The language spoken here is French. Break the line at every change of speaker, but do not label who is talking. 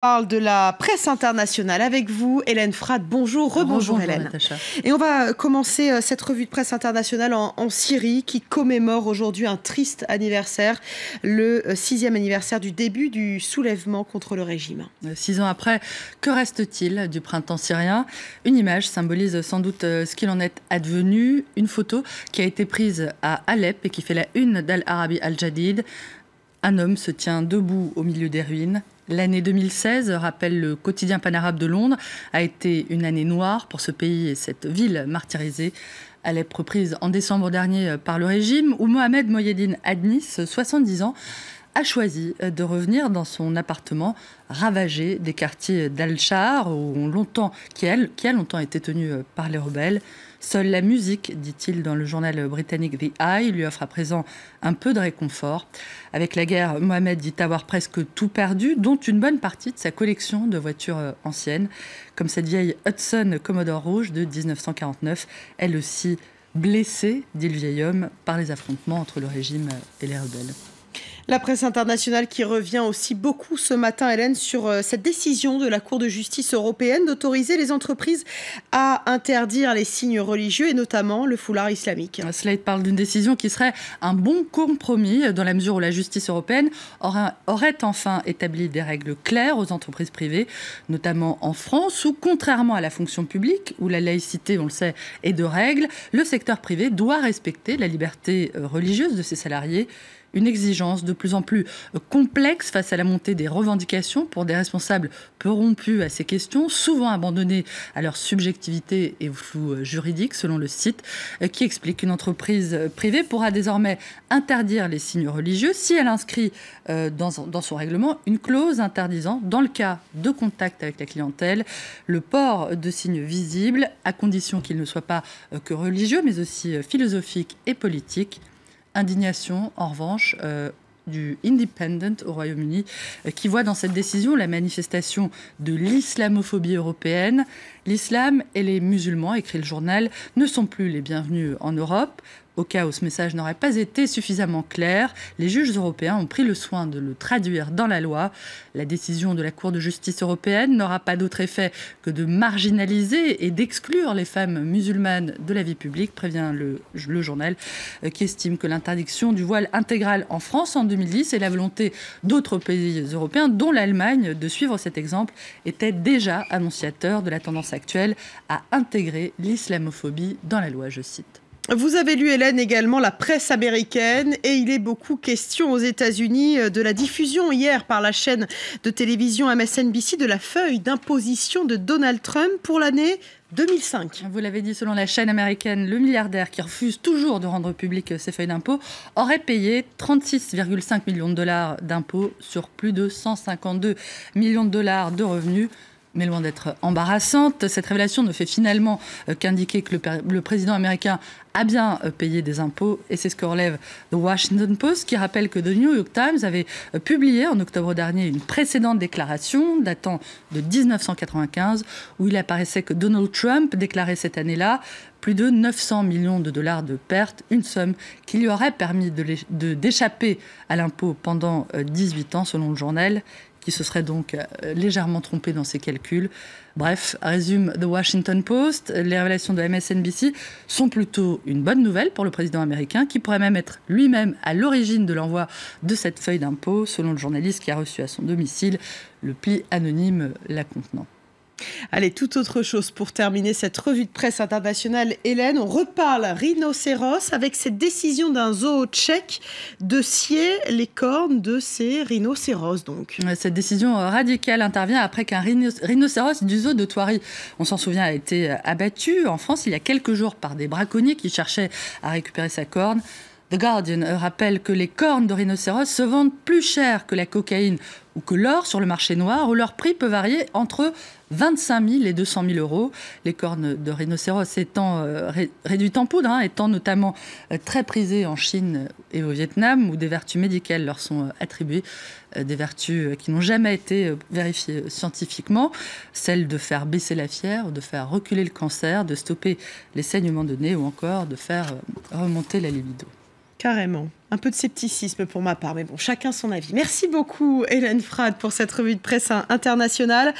Parle de la presse internationale avec vous, Hélène Frade. Bonjour, rebonjour Hélène.
Natacha.
Et on va commencer cette revue de presse internationale en Syrie qui commémore aujourd'hui un triste anniversaire, le 6e anniversaire du début du soulèvement contre le régime.
6 ans après, que reste-t-il du printemps syrien? Une image symbolise sans doute ce qu'il en est advenu, une photo qui a été prise à Alep et qui fait la une d'Al Arabi Al Jadid. Un homme se tient debout au milieu des ruines. L'année 2016, rappelle le quotidien panarabe de Londres, a été une année noire pour ce pays et cette ville martyrisée. Alep reprise en décembre dernier par le régime, où Mohamed Moyedine Adnis, 70 ans, a choisi de revenir dans son appartement ravagé des quartiers d'Al-Shahar, qui a longtemps été tenu par les rebelles. Seule la musique, dit-il dans le journal britannique The Eye, lui offre à présent un peu de réconfort. Avec la guerre, Mohamed dit avoir presque tout perdu, dont une bonne partie de sa collection de voitures anciennes, comme cette vieille Hudson Commodore rouge de 1949, elle aussi blessée, dit le vieil homme, par les affrontements entre le régime et les rebelles.
La presse internationale qui revient aussi beaucoup ce matin, Hélène, sur cette décision de la Cour de justice européenne d'autoriser les entreprises à interdire les signes religieux et notamment le foulard islamique.
Slate parle d'une décision qui serait un bon compromis dans la mesure où la justice européenne aurait enfin établi des règles claires aux entreprises privées, notamment en France où, contrairement à la fonction publique, où la laïcité, on le sait, est de règle, le secteur privé doit respecter la liberté religieuse de ses salariés. Une exigence de plus en plus complexe face à la montée des revendications pour des responsables peu rompus à ces questions, souvent abandonnés à leur subjectivité et au flou juridique, selon le site, qui explique qu'une entreprise privée pourra désormais interdire les signes religieux si elle inscrit dans son règlement une clause interdisant, dans le cas de contact avec la clientèle, le port de signes visibles, à condition qu'ils ne soient pas que religieux, mais aussi philosophiques et politiques. Indignation, en revanche, du Independent au Royaume-Uni, qui voit dans cette décision la manifestation de l'islamophobie européenne. L'islam et les musulmans, écrit le journal, ne sont plus les bienvenus en Europe. Au cas où ce message n'aurait pas été suffisamment clair, les juges européens ont pris le soin de le traduire dans la loi. La décision de la Cour de justice européenne n'aura pas d'autre effet que de marginaliser et d'exclure les femmes musulmanes de la vie publique, prévient le journal, qui estime que l'interdiction du voile intégral en France en 2010 et la volonté d'autres pays européens, dont l'Allemagne, de suivre cet exemple, était déjà annonciateur de la tendance actuelle à intégrer l'islamophobie dans la loi, je cite.
Vous avez lu, Hélène, également la presse américaine et il est beaucoup question aux États-Unis de la diffusion hier par la chaîne de télévision MSNBC de la feuille d'imposition de Donald Trump pour l'année 2005.
Vous l'avez dit, selon la chaîne américaine, le milliardaire qui refuse toujours de rendre publiques ses feuilles d'impôt aurait payé 36,5 millions de dollars d'impôts sur plus de 152 millions de dollars de revenus. Mais loin d'être embarrassante, cette révélation ne fait finalement qu'indiquer que le président américain a bien payé des impôts. Et c'est ce que relève The Washington Post, qui rappelle que The New York Times avait publié en octobre dernier une précédente déclaration datant de 1995, où il apparaissait que Donald Trump déclarait cette année-là plus de 900 millions de dollars de pertes, une somme qui lui aurait permis d'échapper à l'impôt pendant 18 ans, selon le journal, qui se serait donc légèrement trompé dans ses calculs. Bref, résume The Washington Post, les révélations de MSNBC sont plutôt une bonne nouvelle pour le président américain, qui pourrait même être lui-même à l'origine de l'envoi de cette feuille d'impôt, selon le journaliste qui a reçu à son domicile le pli anonyme la contenant.
Allez, toute autre chose pour terminer cette revue de presse internationale, Hélène. On reparle rhinocéros avec cette décision d'un zoo tchèque de scier les cornes de ces rhinocéros. Donc.
Cette décision radicale intervient après qu'un rhinocéros du zoo de Thoiry, on s'en souvient, a été abattu en France il y a quelques jours par des braconniers qui cherchaient à récupérer sa corne. The Guardian rappelle que les cornes de rhinocéros se vendent plus cher que la cocaïne ou que l'or sur le marché noir, où leur prix peut varier entre 25 000 et 200 000 euros. Les cornes de rhinocéros étant réduites en poudre, étant notamment très prisées en Chine et au Vietnam, où des vertus médicales leur sont attribuées, des vertus qui n'ont jamais été vérifiées scientifiquement, celles de faire baisser la fièvre, de faire reculer le cancer, de stopper les saignements de nez ou encore de faire remonter la libido.
Carrément. Un peu de scepticisme pour ma part, mais bon, chacun son avis. Merci beaucoup Hélène Frade pour cette revue de presse internationale.